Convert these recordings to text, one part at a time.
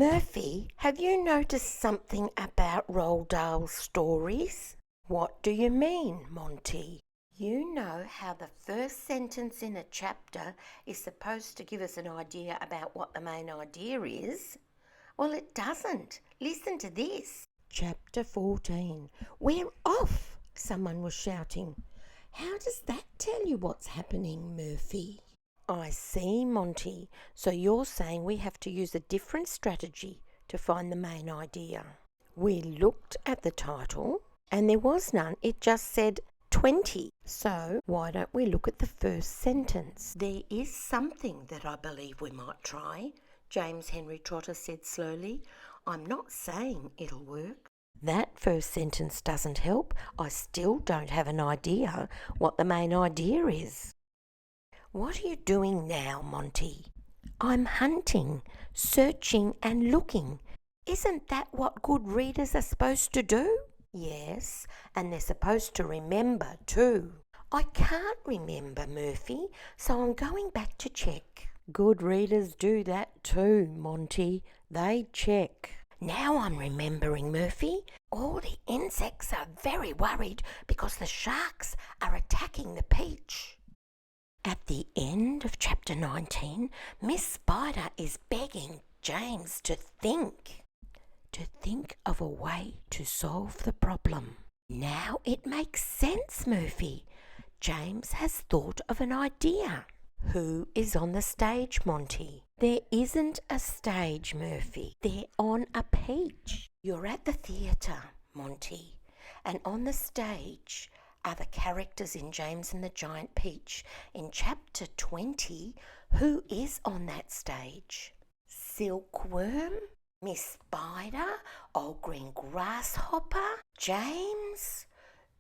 Murphy, have you noticed something about Roald Dahl's stories? What do you mean, Monty? You know how the first sentence in a chapter is supposed to give us an idea about what the main idea is? Well, it doesn't. Listen to this. Chapter 14. We're off, someone was shouting. How does that tell you what's happening, Murphy? I see, Monty. So you're saying we have to use a different strategy to find the main idea. We looked at the title and there was none. It just said 20. So why don't we look at the first sentence? There is something that I believe we might try, James Henry Trotter said slowly. I'm not saying it'll work. That first sentence doesn't help. I still don't have an idea what the main idea is. What are you doing now, Monty? I'm hunting, searching and looking. Isn't that what good readers are supposed to do? Yes, and they're supposed to remember too. I can't remember, Murphy, so I'm going back to check. Good readers do that too, Monty. They check. Now I'm remembering, Murphy. All the insects are very worried because the sharks are attacking the peach. At the end of chapter 19, Miss Spider is begging James to think of a way to solve the problem. Now it makes sense, Murphy. James has thought of an idea. Who is on the stage, Monty? There isn't a stage, Murphy. They're on a peach. You're at the theatre, Monty, and on the stage are the characters in James and the Giant Peach. In chapter 20, who is on that stage? Silkworm? Miss Spider? Old Green Grasshopper? James?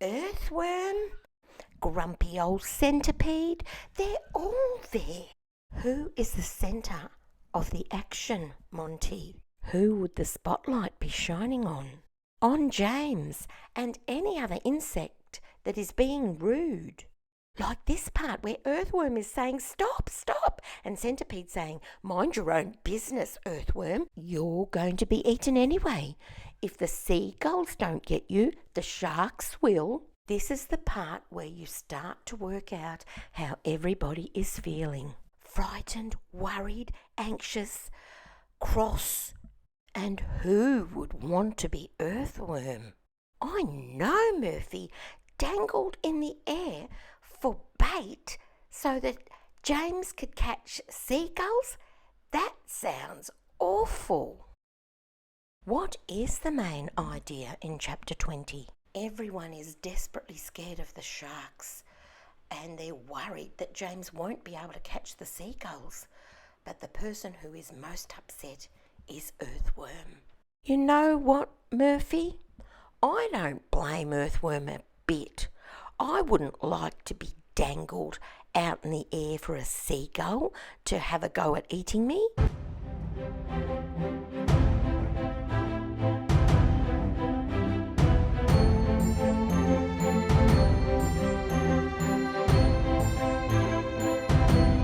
Earthworm? Grumpy Old Centipede? They're all there. Who is the centre of the action, Monty? Who would the spotlight be shining on? On James and any other insect that is being rude. Like this part where Earthworm is saying, stop, stop, and Centipede saying, mind your own business, Earthworm. You're going to be eaten anyway. If the seagulls don't get you, the sharks will. This is the part where you start to work out how everybody is feeling. Frightened, worried, anxious, cross. And who would want to be Earthworm? I know, Murphy. Dangled in the air for bait so that James could catch seagulls? That sounds awful. What is the main idea in chapter 20? Everyone is desperately scared of the sharks and they're worried that James won't be able to catch the seagulls. But the person who is most upset is Earthworm. You know what, Murphy? I don't blame Earthworm a bit. I wouldn't like to be dangled out in the air for a seagull to have a go at eating me.